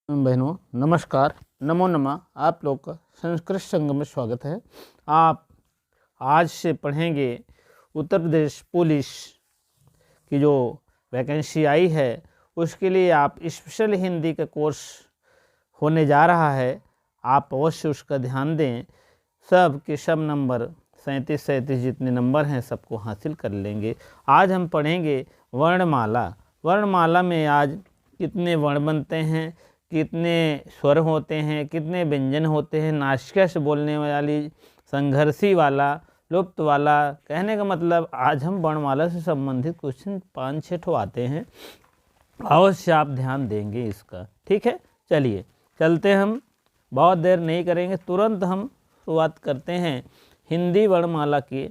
बहनों नमस्कार, नमो नमः। आप लोग का संस्कृत संघ में स्वागत है। आप आज से पढ़ेंगे उत्तर प्रदेश पुलिस की जो वैकेंसी आई है उसके लिए आप स्पेशल हिंदी का कोर्स होने जा रहा है। आप अवश्य उसका ध्यान दें। सब के सब नंबर 37 जितने नंबर हैं सबको हासिल कर लेंगे। आज हम पढ़ेंगे वर्णमाला। वर्णमाला में आज कितने वर्ण बनते हैं, कितने स्वर होते हैं, कितने व्यंजन होते हैं, नासिका से बोलने वाली, संघर्षी वाला, लुप्त वाला। कहने का मतलब आज हम वर्णमाला से संबंधित क्वेश्चन 5-6 ठो आते हैं। अवश्य आप ध्यान देंगे इसका, ठीक है। चलिए चलते, हम बहुत देर नहीं करेंगे, तुरंत हम शुरुआत करते हैं हिंदी वर्णमाला के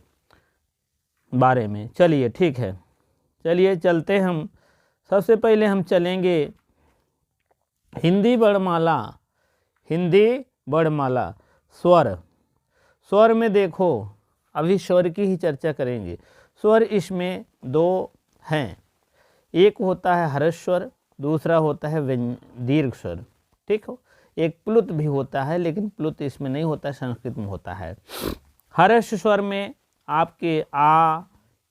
बारे में। चलिए ठीक है, चलिए चलते हम। सबसे पहले हम चलेंगे हिंदी वर्णमाला। हिंदी वर्णमाला स्वर। स्वर में देखो, अभी स्वर की ही चर्चा करेंगे। स्वर इसमें दो हैं, एक होता है हर्ष स्वर, दूसरा होता है दीर्घ स्वर। ठीक हो, एक प्लुत भी होता है, लेकिन प्लुत इसमें नहीं होता, संस्कृत में होता है। हर्ष स्वर में आपके आ,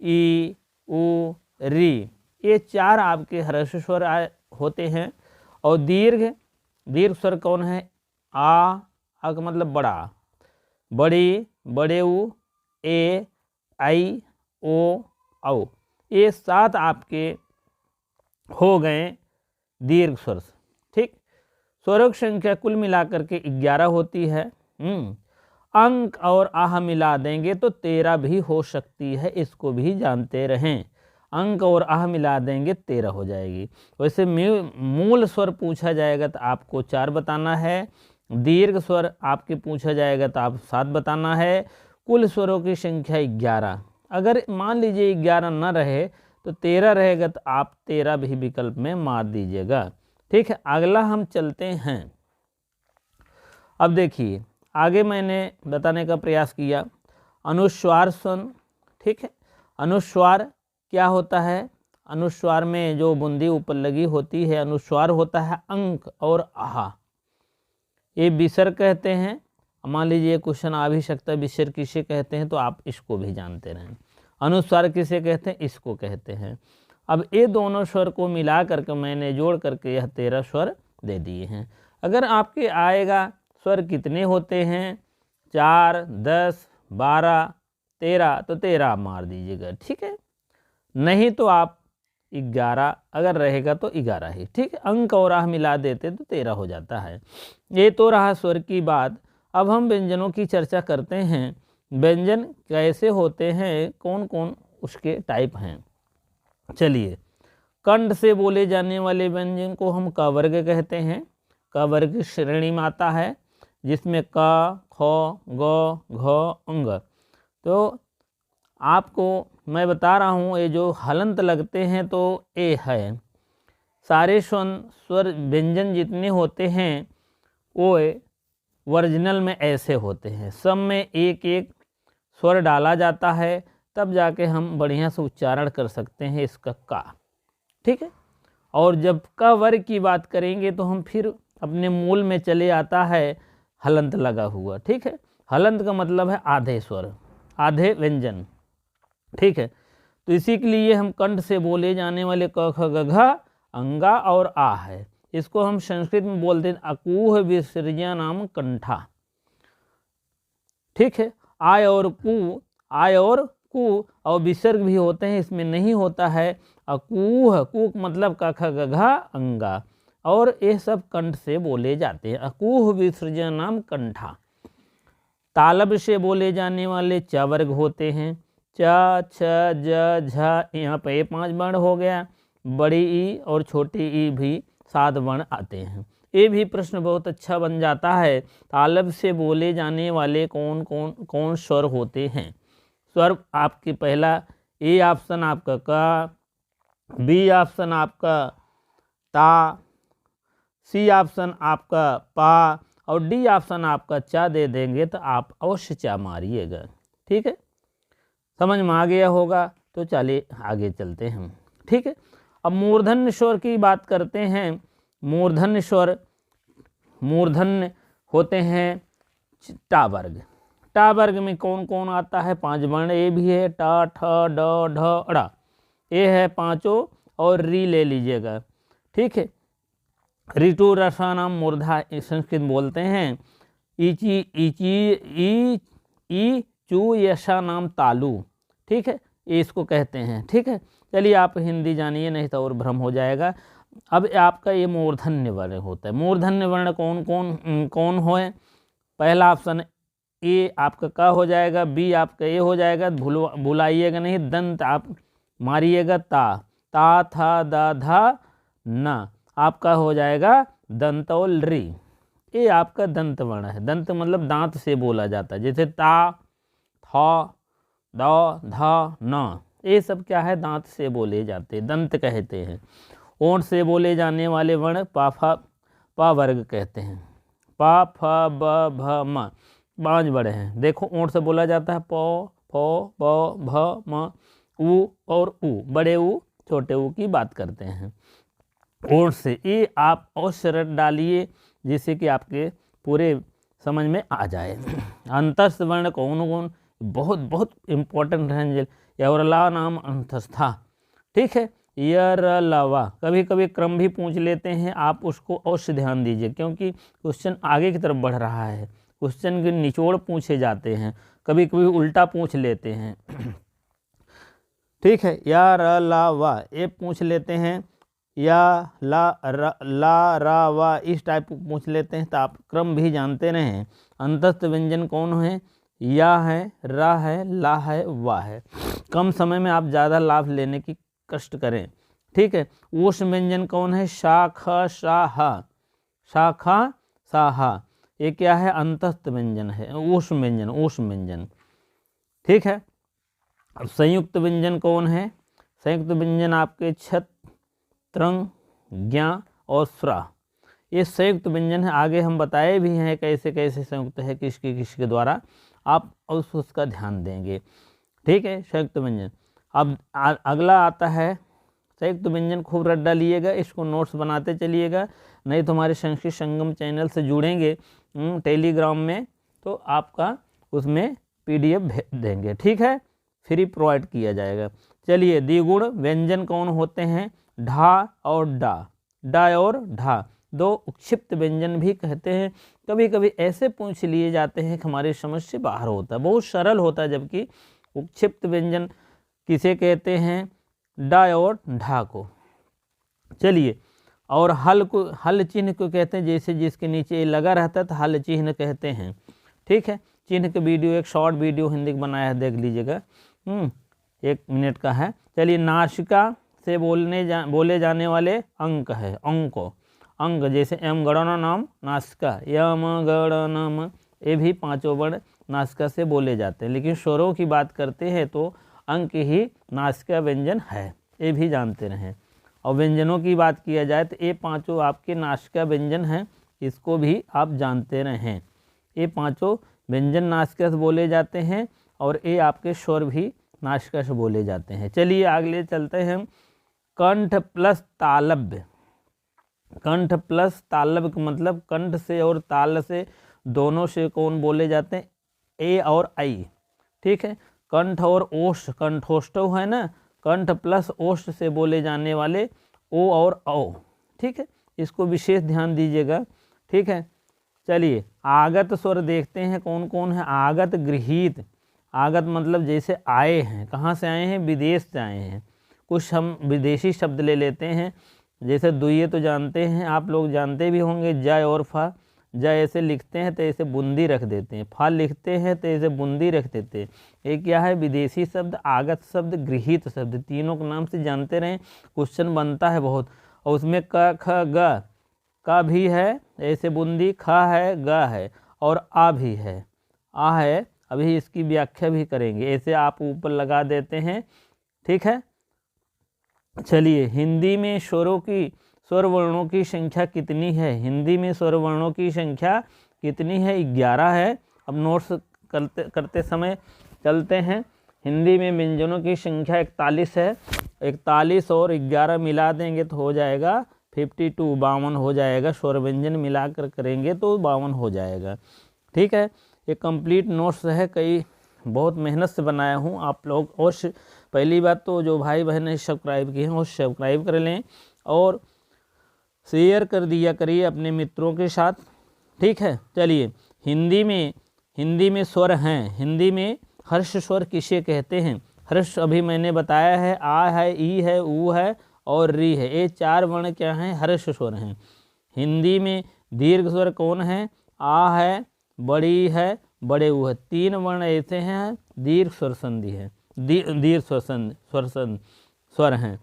ई, उ, री, ये चार आपके हर्ष स्वर होते हैं। और दीर्घ स्वर कौन है? आ का मतलब बड़ा, बड़ी, बड़े उ, ए, आई, ओ, औ, ये 7 आपके हो गए दीर्घ स्वर। ठीक, स्वरों की संख्या कुल मिलाकर के 11 होती है। अंक और आह मिला देंगे तो 13 भी हो सकती है, इसको भी जानते रहें। अंक और आह मिला देंगे 13 हो जाएगी। वैसे मूल स्वर पूछा जाएगा तो आपको 4 बताना है, दीर्घ स्वर आपके पूछा जाएगा तो आप 7 बताना है। कुल स्वरों की संख्या 11। अगर मान लीजिए 11 न रहे तो 13 रहेगा तो आप 13 भी विकल्प में मार दीजिएगा। ठीक है, अगला हम चलते हैं। अब देखिए, आगे मैंने बताने का प्रयास किया अनुस्वार स्वर। ठीक है, अनुस्वार क्या होता है? अनुस्वार में जो बूंदी ऊपर लगी होती है, अनुस्वार होता है अंक और आहा। ये विसर्ग कहते हैं। मान लीजिए क्वेश्चन आ भी सकता है, विसर्ग किसे कहते हैं, तो आप इसको भी जानते रहें। अनुस्वार किसे कहते हैं? इसको कहते हैं। अब ये दोनों स्वर को मिला करके मैंने जोड़ करके यह 13 स्वर दे दिए हैं। अगर आपके आएगा स्वर कितने होते हैं, 4, 10, 12, 13, तो 13 आप मार दीजिएगा। ठीक है, नहीं तो आप 11, अगर रहेगा तो 11 ही। ठीक है, अंक और आह मिला देते तो 13 हो जाता है। ये तो रहा स्वर की बात। अब हम व्यंजनों की चर्चा करते हैं। व्यंजन कैसे होते हैं, कौन कौन उसके टाइप हैं। चलिए, कंठ से बोले जाने वाले व्यंजन को हम क वर्ग कहते हैं। क वर्ग श्रेणी में आता है, जिसमें क, ख, ग, घ, अंग। तो आपको मैं बता रहा हूँ, ये जो हलंत लगते हैं तो ए है। सारे स्वर व्यंजन जितने होते हैं वो ओरिजिनल में ऐसे होते हैं। सब में एक एक स्वर डाला जाता है, तब जाके हम बढ़िया से उच्चारण कर सकते हैं इसका का। ठीक है, और जब का वर्ग की बात करेंगे तो हम फिर अपने मूल में चले आता है हलंत लगा हुआ। ठीक है, हलंत का मतलब है आधे स्वर, आधे व्यंजन। ठीक है, तो इसी के लिए हम कंठ से बोले जाने वाले क, ख, ग, घ, अंगा और आ है। इसको हम संस्कृत में बोलते हैं अकूह विसर्जया नाम कंठा। ठीक है, आय और कु और विसर्ग भी होते हैं, इसमें नहीं होता है। अकूह, कू मतलब क, ख, ग, घ, अंगा, और ये सब कंठ से बोले जाते हैं। अकूह विसर्जया नाम कंठा। तालब से बोले जाने वाले च वर्ग होते हैं। च, छ, ज, झ, यहाँ पे 5 वर्ण हो गया। बड़ी ई और छोटी ई भी 7 वर्ण आते हैं। ये भी प्रश्न बहुत अच्छा बन जाता है। तालब से बोले जाने वाले कौन स्वर होते हैं? स्वर आपके पहला ए ऑप्शन आपका का, बी ऑप्शन आपका ता, सी ऑप्शन आपका पा, और डी ऑप्शन आपका चा दे देंगे तो आप अवश्य चा मारिएगा। ठीक है, समझ में आ गया होगा। तो चलिए आगे चलते हैं। ठीक है, अब मूर्धन्य स्वर की बात करते हैं। मूर्धन्य स्वर मूर्धन्य होते हैं टा वर्ग। टा वर्ग में कौन कौन आता है? 5 वर्ण। ए भी है, टा, ठ, ड, ढ, ड़ा, ए है पांचों, और री ले लीजिएगा, ठीक है। ऋतु रसा नाम मूर्धा संस्कृत बोलते हैं। इची इची ई चू यशा नाम तालु, ठीक है, ये इसको कहते हैं, ठीक है। चलिए आप हिंदी जानिए, नहीं तो और भ्रम हो जाएगा। अब आपका ये मूर्धन्य वर्ण होता है। मूर्धन्य वर्ण कौन कौन कौन है? पहला ऑप्शन ए आपका का हो जाएगा, बी आपका ए हो जाएगा, भुलाइएगा नहीं, दंत आप मारिएगा ता, ता था दा धा ना, आपका हो जाएगा दंत और री। ये आपका दंत वर्ण है। दंत मतलब दांत से बोला जाता है, जैसे ता, था, दा, धा, ना, ये सब क्या है? दांत से बोले जाते हैं, दंत कहते हैं। ओंठ से बोले जाने वाले वर्ण पा वर्ग कहते हैं। पा, फ, ब, भ, म 5 वर्ण हैं। देखो ओंठ से बोला जाता है प, फ, ब, भ, म, उ और उ, बड़े उ छोटे उ की बात करते हैं ओंठ से। ये आप अवश्य रट डालिए, जिससे कि आपके पूरे समझ में आ जाए। अंतस्थ वर्ण कौन कौन? बहुत बहुत इम्पोर्टेंट है। यवरला नाम अंतस्था, ठीक है। यरलवा, कभी कभी क्रम भी पूछ लेते हैं, आप उसको अवश्य ध्यान दीजिए, क्योंकि क्वेश्चन आगे की तरफ बढ़ रहा है। क्वेश्चन के निचोड़ पूछे जाते हैं, कभी कभी उल्टा पूछ लेते हैं, ठीक है। यरलवा ये पूछ लेते हैं, या ला रा वा इस टाइप पूछ लेते हैं, तो आप क्रम भी जानते रहें। अंतस्थ व्यंजन कौन है? या है, रा है, ला है, वा है। कम समय में आप ज़्यादा लाभ लेने की कष्ट करें, ठीक है। ऊष्म व्यंजन कौन है? शा, ख, शा, हा, शा, खा, सा, हा, ये क्या है? अंतस्थ व्यंजन है, ऊष्म व्यंजन, ऊष्म व्यंजन, ठीक है। अब संयुक्त व्यंजन कौन है? संयुक्त व्यंजन आपके छत, त्रंग, ज्ञा और स्रा, ये संयुक्त व्यंजन है। आगे हम बताए भी हैं कैसे कैसे संयुक्त है, किसके किसके द्वारा, आप उसका ध्यान देंगे, ठीक है। संयुक्त व्यंजन। अब अगला आता है संयुक्त व्यंजन, खूब रट डालिएगा, इसको नोट्स बनाते चलिएगा, नहीं तो हमारे संस्कृत संगम चैनल से जुड़ेंगे टेलीग्राम में, तो आपका उसमें PDF भेज देंगे, ठीक है, फ्री प्रोवाइड किया जाएगा। चलिए द्विगुण व्यंजन कौन होते हैं? ढा और डा, डा और ढा, 2 उक्षिप्त व्यंजन भी कहते हैं। कभी कभी ऐसे पूछ लिए जाते हैं कि हमारी समझ से बाहर होता है, बहुत सरल होता है, जबकि उक्षिप्त व्यंजन किसे कहते हैं? डा और ढा को। चलिए, और हल को, हल चिन्ह को कहते हैं, जैसे जिसके नीचे लगा रहता है तो हल चिन्ह कहते हैं, ठीक है। चिन्ह के वीडियो, एक शॉर्ट वीडियो हिंदी का बनाया है, देख लीजिएगा, 1 मिनट का है। चलिए, नासिका से बोले जाने वाले अंक है, अंको, अंग, जैसे एम गणना नाम नासिका, यम गणनम, ये भी 5 वर्ण नासिका से बोले जाते हैं। लेकिन स्वरों की बात करते हैं तो अंक ही नासिका व्यंजन है, ये भी जानते रहें। और व्यंजनों की बात किया जाए तो ये 5 आपके नासिका व्यंजन हैं, इसको भी आप जानते रहें। ये 5 व्यंजन नासिका से बोले जाते हैं, और ये आपके स्वर भी नासिका से बोले जाते हैं। चलिए आगे चलते हैं। कंठ प्लस तालव्य, कंठ प्लस तालव्य का मतलब कंठ से और ताल से दोनों से कौन बोले जाते हैं? ए और आई, ठीक है। कंठ और ओष्ठ, कंठोष्ठव है ना, कंठ प्लस ओष्ठ से बोले जाने वाले ओ और औ, ठीक है, इसको विशेष ध्यान दीजिएगा, ठीक है। चलिए आगत स्वर देखते हैं कौन कौन है। आगत, गृहीत, आगत मतलब जैसे आए हैं, कहाँ से आए हैं? विदेश से आए हैं। कुछ हम विदेशी शब्द ले लेते हैं, जैसे दुइये तो जानते हैं, आप लोग जानते भी होंगे, जय और फा। जय ऐसे लिखते हैं तो ऐसे बूंदी रख देते हैं, फा लिखते हैं तो ऐसे बूंदी रख देते हैं। ये क्या है? विदेशी शब्द, आगत शब्द, गृहीत शब्द, तीनों के नाम से जानते रहें, क्वेश्चन बनता है बहुत। और उसमें क, ख, ग, का भी है ऐसे बूंदी, खा है, ग है, और आ भी है, आ है। अभी इसकी व्याख्या भी करेंगे, ऐसे आप ऊपर लगा देते हैं, ठीक है। चलिए, हिंदी में स्वरों की, स्वर वर्णों की संख्या कितनी है? हिंदी में स्वर वर्णों की संख्या कितनी है? 11 है। अब नोट्स करते समय चलते हैं। हिंदी में व्यंजनों की संख्या 41 है। 41 और 11 मिला देंगे तो हो जाएगा 52 52 हो जाएगा, स्वर व्यंजन मिलाकर करेंगे तो 52 हो जाएगा। ठीक है, ये कंप्लीट नोट्स है, कई बहुत मेहनत से बनाया हूँ आप लोग। और पहली बात तो जो भाई बहन ने सब्सक्राइब किए हैं वो सब्सक्राइब कर लें और शेयर कर दिया करिए अपने मित्रों के साथ। ठीक है, चलिए हिंदी में स्वर हैं। हिंदी में हर्ष स्वर किसे कहते हैं? हर्ष अभी मैंने बताया है, आ है, ई है, ऊ है और री है, ये 4 वर्ण क्या हैं? हर्ष स्वर हैं। हिंदी में दीर्घ स्वर कौन है? आ है, बड़ी है, बड़े ऊ है। 3 वर्ण ऐसे हैं दीर्घ स्वर संधि है, दीर्घ स्वर हैं।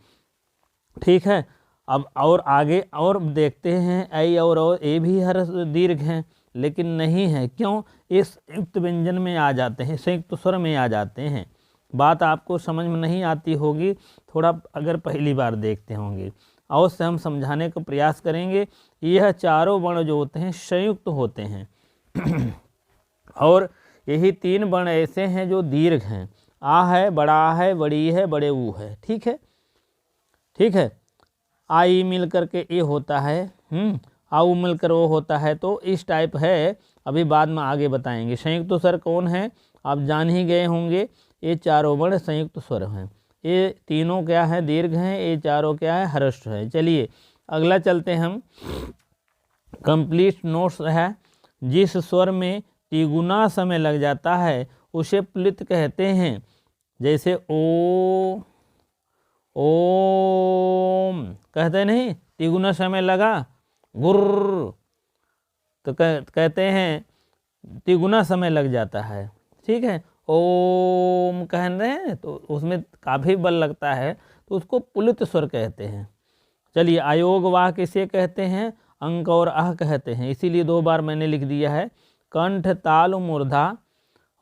ठीक है, अब और आगे और देखते हैं, ऐ और ए भी हर दीर्घ हैं, लेकिन नहीं है। क्यों? इस संयुक्त व्यंजन में आ जाते हैं, संयुक्त स्वर में आ जाते हैं। बात आपको समझ में नहीं आती होगी थोड़ा अगर पहली बार देखते होंगे, और से हम समझाने का प्रयास करेंगे। यह चारों वर्ण जो होते हैं संयुक्त होते हैं और यही 3 वर्ण ऐसे हैं जो दीर्घ हैं। आ है, बड़ा है, बड़ी है, बड़े ऊ है। ठीक है, ठीक है, आई मिल करके ए होता है, आऊ मिलकर वो होता है, तो इस टाइप है। अभी बाद में आगे बताएंगे। संयुक्त स्वर कौन है आप जान ही गए होंगे, ये चारों वर्ण संयुक्त स्वर हैं। ये तीनों क्या है? दीर्घ हैं। ये चारों क्या है? ह्रस्व है। चलिए अगला चलते हम। कंप्लीट नोट्स है। जिस स्वर में तिगुना समय लग जाता है उसे प्लित कहते हैं। जैसे ओ, ओम कहते नहीं, तिगुना समय लगा, गुर्र, तो कहते हैं तिगुना समय लग जाता है। ठीक है, ओम कह रहे हैं तो उसमें काफ़ी बल लगता है, तो उसको पुलित स्वर कहते हैं। चलिए अयोग वाह किसे कहते हैं? अंक और आह कहते हैं। इसीलिए 2 बार मैंने लिख दिया है। कंठ, ताल, मूर्धा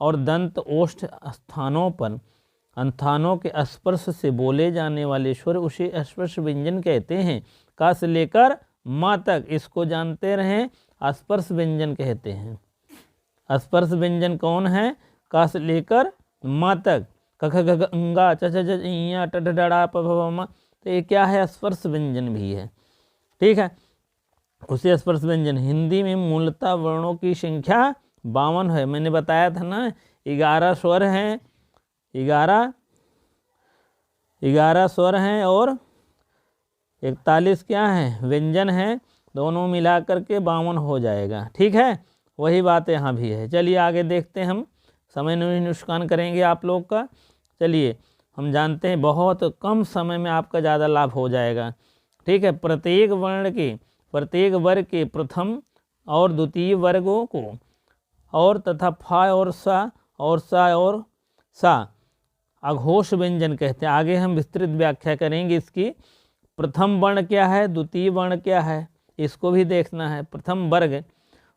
और दंत ओष्ठ स्थानों के स्पर्श से बोले जाने वाले स्वर उसे स्पर्श व्यंजन कहते हैं। का से लेकर माँ तक इसको जानते रहें, स्पर्श व्यंजन कहते हैं। स्पर्श व्यंजन कौन है? का से लेकर माँ तक, कख गग अंगा च च ज इया ट ढ डा प भ म, तो ये क्या है? स्पर्श व्यंजन भी है। ठीक है, उसे स्पर्श व्यंजन। हिंदी में मूलतः वर्णों की संख्या 52 है। मैंने बताया था ना, 11 स्वर हैं, 11 स्वर हैं और 41 क्या है? व्यंजन हैं। दोनों मिला करके 52 हो जाएगा। ठीक है, वही बात यहाँ भी है। चलिए आगे देखते हैं हम, समय नहीं नुकसान करेंगे आप लोग का। चलिए हम जानते हैं बहुत कम समय में आपका ज़्यादा लाभ हो जाएगा। ठीक है, प्रत्येक वर्ग के प्रथम और द्वितीय वर्गों को और तथा फा और सा और सा अघोष व्यंजन कहते हैं। आगे हम विस्तृत व्याख्या करेंगे इसकी। प्रथम वर्ण क्या है, द्वितीय वर्ण क्या है, इसको भी देखना है। प्रथम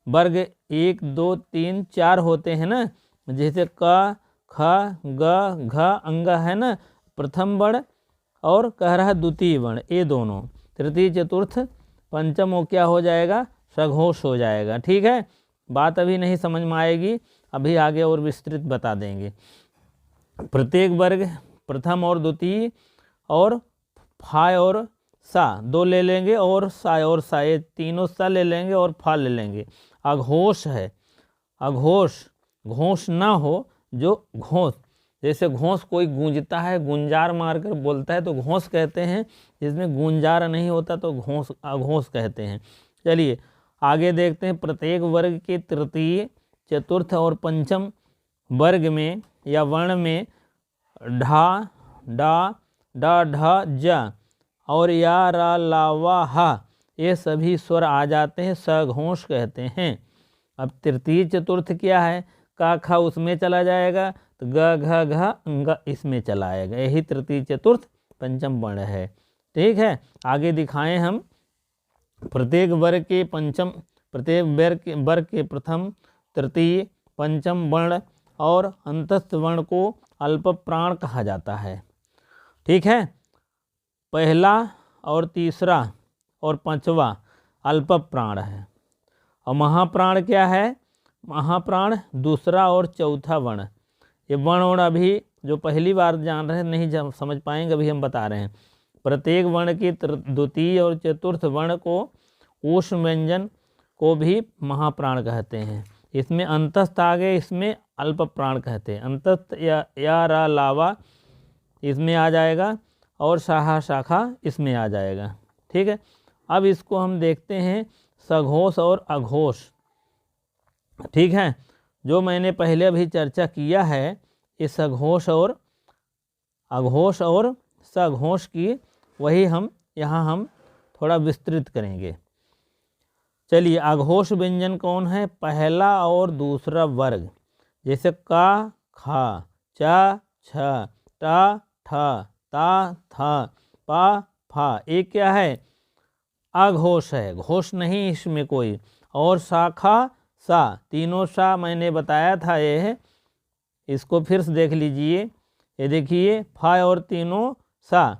वर्ग 1 2 3 4 होते हैं ना, जैसे क ख ग घ अंग है ना, प्रथम वर्ण, और कह रहा है द्वितीय वर्ण, ये दोनों। तृतीय चतुर्थ पंचम वो क्या हो जाएगा? सघोष हो जाएगा। ठीक है, बात अभी नहीं समझ में आएगी, अभी आगे और विस्तृत बता देंगे। प्रत्येक वर्ग प्रथम और द्वितीय और फा और सा 2 ले लेंगे, और सा ये तीनों सा ले लेंगे और फा ले लेंगे। अघोष है। अघोष घोष ना हो, जो घोष, जैसे घोष कोई गूंजता है, गुंजार मारकर बोलता है तो घोष कहते हैं। जिसमें गुंजार नहीं होता तो घोष, अघोष कहते हैं। चलिए आगे देखते हैं। प्रत्येक वर्ग के तृतीय, चतुर्थ और पंचम वर्ग में या वर्ण में ढा, डा, डा, ढ, ज और या, रा, ला, वा, हा ये सभी स्वर आ जाते हैं, सघोष कहते हैं। अब तृतीय चतुर्थ क्या है? का खा उसमें चला जाएगा, तो ग घ घ अंग इसमें चला आएगा। यही तृतीय चतुर्थ पंचम वर्ण है। ठीक है, आगे दिखाएं हम। प्रत्येक वर्ग के प्रथम, तृतीय, पंचम वर्ण और अंतस्थ वर्ण को अल्प प्राण कहा जाता है। ठीक है, पहला और तीसरा और पांचवा अल्प प्राण है। और महाप्राण क्या है? महाप्राण दूसरा और चौथा वर्ण। ये वर्ण अभी जो पहली बार जान रहे हैं नहीं समझ पाएंगे, अभी हम बता रहे हैं। प्रत्येक वर्ण की द्वितीय और चतुर्थ वर्ण को ऊष्म व्यंजन को भी महाप्राण कहते हैं। इसमें अंतस्थ आ गए, इसमें अल्प प्राण कहते हैं। अंतस्थ या रा लावा इसमें आ जाएगा और शाहा शाखा इसमें आ जाएगा। ठीक है, अब इसको हम देखते हैं सघोष और अघोष। ठीक है, जो मैंने पहले अभी चर्चा किया है, इस सघोष और अघोष और सघोष की, वही हम यहाँ हम थोड़ा विस्तृत करेंगे। चलिए, अघोष व्यंजन कौन है? पहला और दूसरा वर्ग, जैसे का, खा, चा, छ, टा, ठा, ता, था, पा, फा, ये क्या है? अघोष है, घोष नहीं इसमें कोई। और शाखा, सा, तीनों सा मैंने बताया था ये है। इसको फिर से देख लीजिए, ये देखिए, फा और तीनों सा,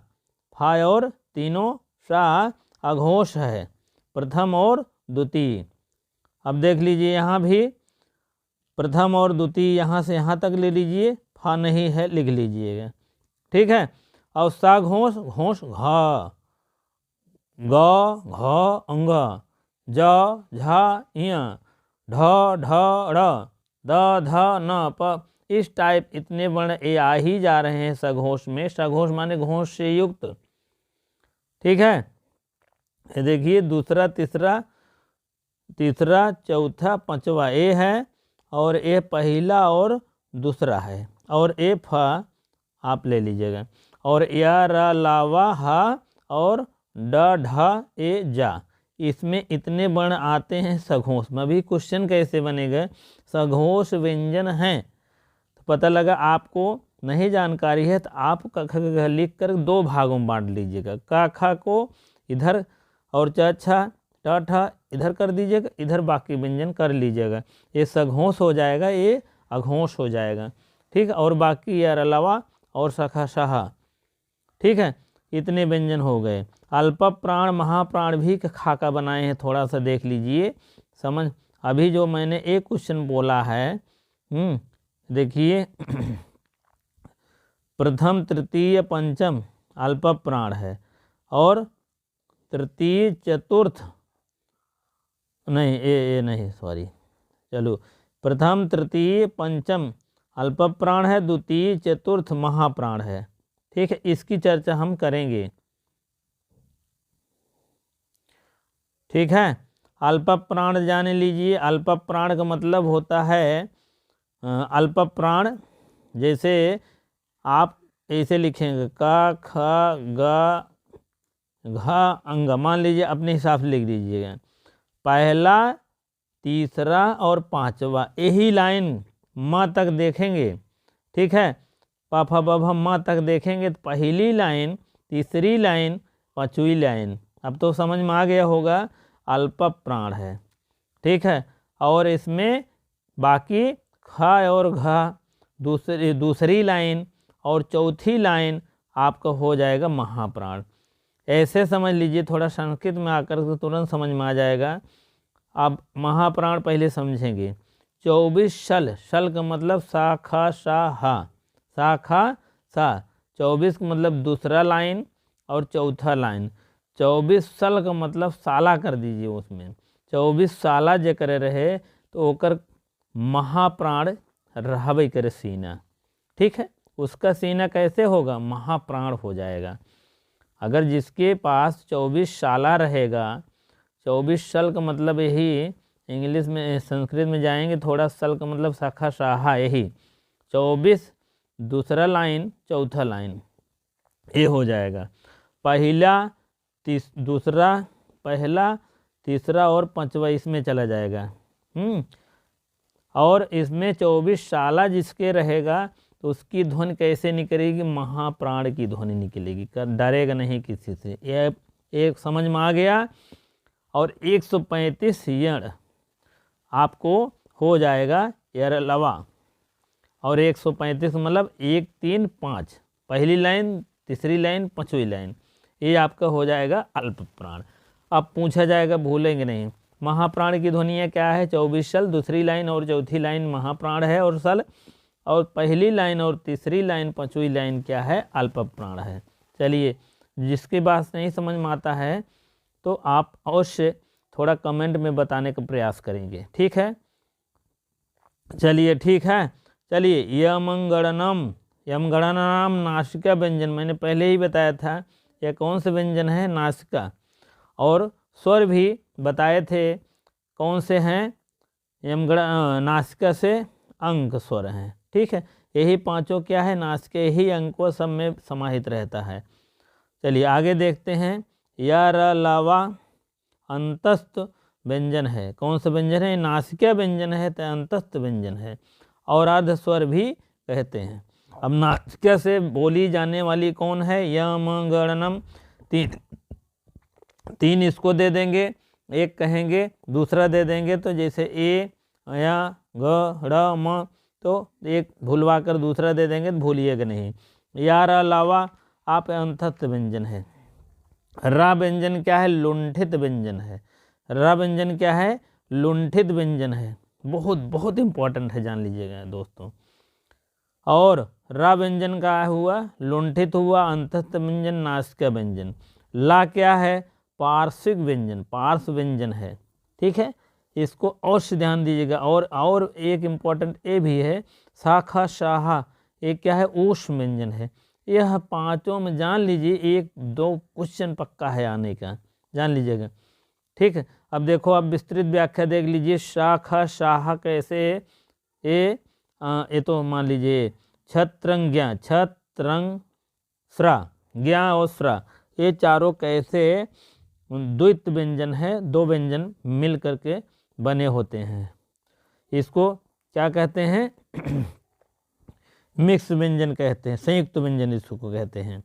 फा और तीनों सा अघोष है, प्रथम और द्वितीय। अब देख लीजिए यहाँ भी प्रथम और द्वितीय, यहाँ से यहाँ तक ले लीजिए, फा नहीं है लिख लीजिएगा। ठीक है, और सा घोष, घोष घा, ग, घ, अंग, ज, झा, इया, ढ, ढ, ड़, द, ध, न, प, इस टाइप इतने वर्ण ये आ ही जा रहे हैं सघोष में। सघोष माने घोष से युक्त। ठीक है, ये देखिए दूसरा, तीसरा, चौथा, पांचवा ए है, और ए पहला और दूसरा है, और ए फ आप ले लीजिएगा, और या रा लावा हा और ड ढ ए जा, इसमें इतने वर्ण आते हैं सघोष में। अभी क्वेश्चन कैसे बनेगा? सघोष व्यंजन हैं, तो पता लगा आपको नहीं जानकारी है तो आप क ख ग लिख कर दो भागों में बांट लीजिएगा। का खा को इधर और च छ ट ठ इधर कर दीजिएगा, इधर बाकी व्यंजन कर लीजिएगा। ये सघोष हो जाएगा, ये अघोष हो जाएगा। ठीक है, और बाकी यार अलावा और शाखा शाहा। ठीक है, इतने व्यंजन हो गए। अल्प प्राण महाप्राण भी खाका बनाए हैं, थोड़ा सा देख लीजिए समझ। अभी जो मैंने एक क्वेश्चन बोला है, देखिए प्रथम तृतीय पंचम अल्प प्राण है, और तृतीय चतुर्थ नहीं, ये नहीं सॉरी, चलो प्रथम तृतीय पंचम अल्प प्राण है, द्वितीय चतुर्थ महाप्राण है। ठीक है, इसकी चर्चा हम करेंगे। ठीक है, अल्प प्राण जान लीजिए। अल्प प्राण का मतलब होता है अल्प प्राण, जैसे आप ऐसे लिखेंगे का ख ग घ अंग, मान लीजिए अपने हिसाब से लिख दीजिएगा। पहला, तीसरा और पांचवा, यही लाइन माँ तक देखेंगे। ठीक है, पाफा बभा माँ तक देखेंगे तो पहली लाइन, तीसरी लाइन, पांचवी लाइन। अब तो समझ में आ गया होगा अल्प प्राण है। ठीक है, और इसमें बाकी ख और घ दूसरी लाइन और चौथी लाइन आपका हो जाएगा महाप्राण। ऐसे समझ लीजिए, थोड़ा संस्कृत में आकर तो तुरंत समझ में आ जाएगा। अब महाप्राण पहले समझेंगे। 24 शल, शल का मतलब शाखा शाहा, शाखा सा, 24 का मतलब दूसरा लाइन और चौथा लाइन। 24 सल का मतलब साला कर दीजिए, उसमें 24 साला जे करे रहे तो ओकर महाप्राण रहबे करे सीना। ठीक है, उसका सीना कैसे होगा? महाप्राण हो जाएगा। अगर जिसके पास 24 साला रहेगा, 24 सल का मतलब यही, इंग्लिश में संस्कृत में जाएंगे थोड़ा, सल का मतलब शाखा शाहा, यही 24 दूसरा लाइन चौथा लाइन, ये हो जाएगा। पहला दूसरा, पहला तीसरा और पांचवा इसमें चला जाएगा। और इसमें 24 साला जिसके रहेगा तो उसकी ध्वनि कैसे निकलेगी? महाप्राण की ध्वनि निकलेगी, डरेगा नहीं किसी से। ये एक समझ में आ गया। और 135 यण आपको हो जाएगा यार लवा, और 135 मतलब 1 3 5, पहली लाइन, तीसरी लाइन, पांचवी लाइन, ये आपका हो जाएगा अल्प प्राण। अब पूछा जाएगा, भूलेंगे नहीं, महाप्राण की ध्वनियाँ क्या है? 24 सल, दूसरी लाइन और चौथी लाइन महाप्राण है और सल, और पहली लाइन और तीसरी लाइन पांचवी लाइन क्या है? अल्प प्राण है। चलिए जिसकी बात नहीं समझ में आता है तो आप अवश्य थोड़ा कमेंट में बताने का प्रयास करेंगे, ठीक है। चलिए ठीक है। चलिए यमगणनम, यमगणनाम नासिका व्यंजन, मैंने पहले ही बताया था यह कौन से व्यंजन है, नासिका। और स्वर भी बताए थे कौन से हैं, यमगण नासिका से अंक स्वर हैं, ठीक है। यही पांचों क्या है, नासिका, यही अंकों सब में समाहित रहता है। चलिए आगे देखते हैं। या र लावा अंतस्थ व्यंजन है, कौन सा व्यंजन है, नासिका व्यंजन है तो अंतस्थ व्यंजन है, और अर्ध स्वर भी कहते हैं। अब नासिका से बोली जाने वाली कौन है, यम गणनम, तीन इसको दे देंगे, एक कहेंगे दूसरा दे देंगे, तो जैसे ए या ग ड़ म, तो एक भूलवा कर दूसरा दे देंगे तो भूलिएगा नहीं। या र लावा आप अंतस्थ व्यंजन है। रा व्यंजन क्या है, लुंठित व्यंजन है। रा व्यंजन क्या है, लुंठित व्यंजन है। बहुत बहुत इंपॉर्टेंट है, जान लीजिएगा दोस्तों। और रा व्यंजन का हुआ, लुंठित हुआ, अंतस्थ व्यंजन, नासिका व्यंजन। ला क्या है, पार्श्विक व्यंजन, पार्श्व व्यंजन है, ठीक है। इसको अवश्य ध्यान दीजिएगा। और एक इम्पॉर्टेंट ए भी है, शाखा शाहा, एक क्या है, ऊष्म व्यंजन है। यह पांचों में जान लीजिए, एक दो क्वेश्चन पक्का है आने का, जान लीजिएगा, ठीक है। अब देखो, अब विस्तृत व्याख्या देख लीजिए। शाखा शाहा कैसे, ये तो मान लीजिए छत्रंज्ञा, छत्रंग स्रा, ज्ञा और स्रा, ये चारों कैसे द्वित व्यंजन है, दो व्यंजन मिल करके बने होते हैं। इसको क्या कहते हैं, मिक्स व्यंजन कहते हैं, संयुक्त व्यंजन इसको कहते हैं।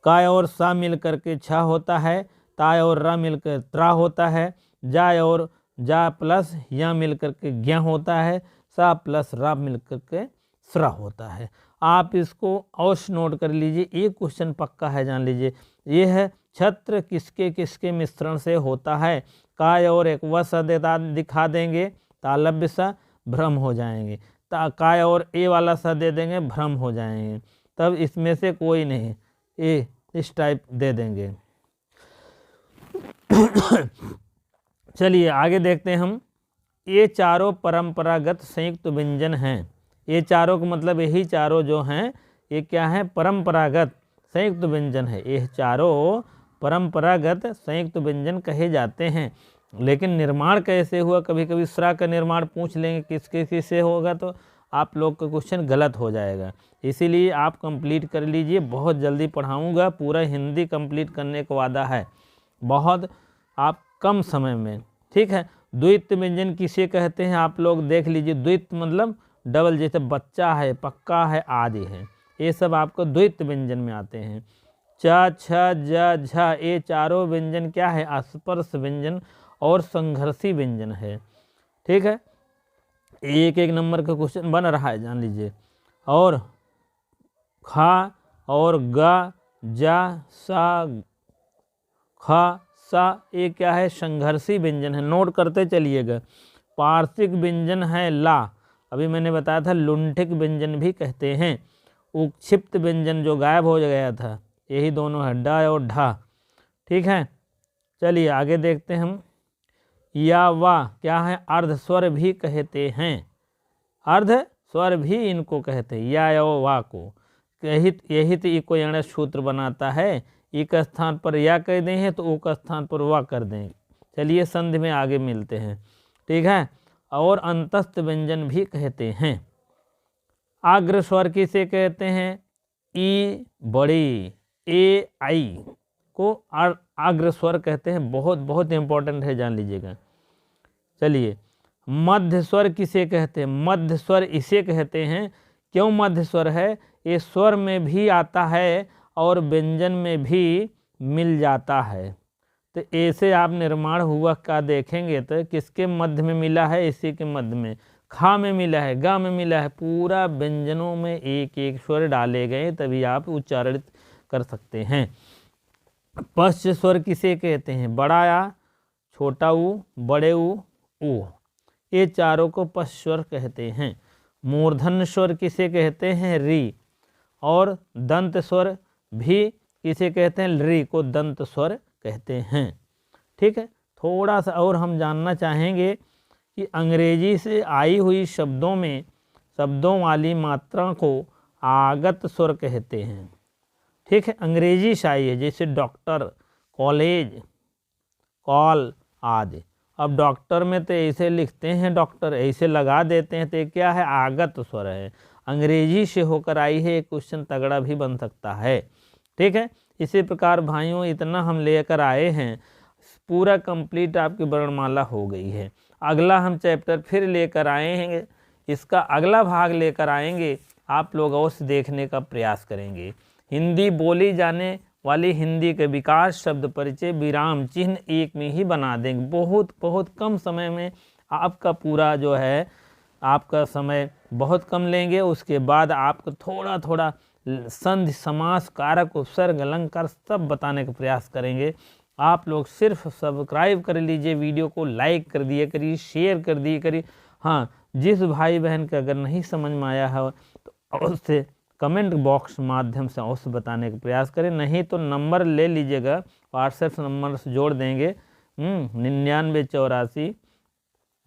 काय और सा मिल करके छा होता है, ताय और रा मिलकर त्रा होता है, जाय और जा प्लस या मिल करके ज्ञा होता है, सा प्लस रा मिल करके स्रा होता है। आप इसको अवश्य नोट कर लीजिए, एक क्वेश्चन पक्का है, जान लीजिए। ये है छत्र किसके किसके मिश्रण से होता है। काय और एक व सा दिखा देंगे, तालव्य सा, भ्रम हो जाएंगे। काय और ए वाला सा दे देंगे, भ्रम हो जाएंगे। तब इसमें से कोई नहीं, ए इस टाइप दे देंगे। चलिए आगे देखते हैं हम। ये चारों परंपरागत संयुक्त व्यंजन हैं। ये चारों का मतलब यही चारों जो हैं, ये क्या है, परंपरागत संयुक्त व्यंजन है। ये चारों परंपरागत संयुक्त व्यंजन कहे जाते हैं। लेकिन निर्माण कैसे हुआ, कभी कभी स्रा का निर्माण पूछ लेंगे किसके किससे होगा, तो आप लोग का क्वेश्चन गलत हो जाएगा। इसीलिए आप कंप्लीट कर लीजिए, बहुत जल्दी पढ़ाऊंगा, पूरा हिंदी कंप्लीट करने का वादा है, बहुत आप कम समय में, ठीक है। द्वित व्यंजन किसे कहते हैं, आप लोग देख लीजिए। द्वित मतलब डबल, जैसे बच्चा है, पक्का है, आदि है, ये सब आपको द्वित व्यंजन में आते हैं। च छ ज झ, ये चारों व्यंजन क्या है, अस्पर्श व्यंजन और संघर्षी व्यंजन है, ठीक है। एक एक नंबर का क्वेश्चन बन रहा है, जान लीजिए। और खा और गा, जा, सा, खा, सा, ये क्या है, संघर्षी व्यंजन है, नोट करते चलिएगा। पार्श्विक व्यंजन है ला, अभी मैंने बताया था, लुंठिक व्यंजन भी कहते हैं। उक्षिप्त व्यंजन जो गायब हो गया था, यही दोनों है, डा और ढा, ठीक है। चलिए आगे देखते हैं हम। या वा क्या है, अर्ध स्वर भी कहते हैं, अर्ध स्वर भी इनको कहते हैं, या वा को। यही तो इको यण सूत्र बनाता है, ई का स्थान पर या कह दें हैं तो ओ का स्थान पर वा कर दें। चलिए संधि में आगे मिलते हैं, ठीक है। और अंतस्थ व्यंजन भी कहते हैं। आग्र स्वर किसे कहते हैं, ई बड़ी, ए आई को आग्र स्वर कहते हैं, बहुत बहुत इंपॉर्टेंट है, जान लीजिएगा। चलिए मध्य स्वर किसे कहते हैं, मध्य स्वर इसे कहते हैं। क्यों मध्य स्वर है, ये स्वर में भी आता है और व्यंजन में भी मिल जाता है। तो ऐसे आप निर्माण हुआ का देखेंगे तो किसके मध्य में मिला है, इसी के मध्य में, खा में मिला है, गा में मिला है, पूरा व्यंजनों में एक एक स्वर डाले गए, तभी आप उच्चारित कर सकते हैं। पश्च स्वर किसे कहते हैं, बड़ा या छोटा ऊ, बड़े ऊ, ये चारों को पश्च स्वर कहते हैं। मूर्धन्य स्वर किसे कहते हैं, री। और दंत स्वर भी किसे कहते हैं, लृ को दंत स्वर कहते हैं। ठीक है, थोड़ा सा और हम जानना चाहेंगे कि अंग्रेजी से आई हुई शब्दों में शब्दों वाली मात्रा को आगत स्वर कहते हैं। ठीक है, अंग्रेजी से आई है, जैसे डॉक्टर, कॉलेज, कॉल आदि। अब डॉक्टर में तो ऐसे लिखते हैं, डॉक्टर ऐसे लगा देते हैं, तो ये क्या है, आगत स्वर है, अंग्रेजी से होकर आई है। एक क्वेश्चन तगड़ा भी बन सकता है। ठीक है, इसी प्रकार भाइयों इतना हम लेकर आए हैं, पूरा कंप्लीट आपकी वर्णमाला हो गई है। अगला हम चैप्टर फिर लेकर आएंगे, इसका अगला भाग लेकर आएंगे, आप लोग अवश्य देखने का प्रयास करेंगे। हिंदी बोली जाने वाली हिंदी के विकास, शब्द परिचय, विराम चिन्ह एक में ही बना देंगे। बहुत बहुत कम समय में आपका पूरा जो है, आपका समय बहुत कम लेंगे। उसके बाद आपको थोड़ा थोड़ा संधि, समास, कारक, उपसर्ग, अलंकार सब बताने का प्रयास करेंगे। आप लोग सिर्फ सब्सक्राइब कर लीजिए, वीडियो को लाइक कर दिया करिए, शेयर कर दिए करिए। हाँ, जिस भाई बहन का अगर नहीं समझ में आया है तो उससे कमेंट बॉक्स माध्यम से अवश्य बताने का प्रयास करें। नहीं तो नंबर ले लीजिएगा, व्हाट्सएप नंबर से जोड़ देंगे 9984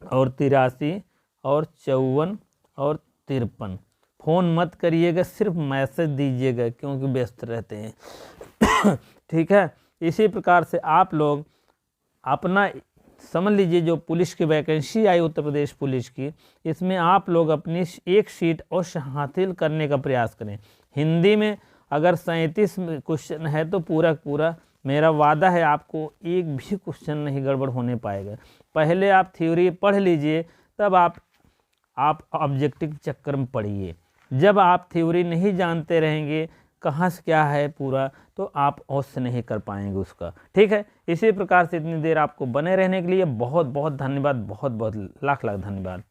और 83 और 54 और 53। फ़ोन मत करिएगा, सिर्फ मैसेज दीजिएगा, क्योंकि व्यस्त रहते हैं। ठीक है, इसी प्रकार से आप लोग अपना समझ लीजिए, जो पुलिस की वैकेंसी आई उत्तर प्रदेश पुलिस की, इसमें आप लोग अपनी एक सीट अवश्य हासिल करने का प्रयास करें। हिंदी में अगर 37 क्वेश्चन है तो पूरा मेरा वादा है आपको एक भी क्वेश्चन नहीं गड़बड़ होने पाएगा। पहले आप थ्योरी पढ़ लीजिए, तब आप ऑब्जेक्टिव चक्कर में पढ़िए। जब आप थ्योरी नहीं जानते रहेंगे कहाँ से क्या है पूरा, तो आप अवश्य नहीं कर पाएंगे उसका। ठीक है, इसी प्रकार से इतनी देर आपको बने रहने के लिए बहुत बहुत धन्यवाद, बहुत बहुत लाख लाख धन्यवाद।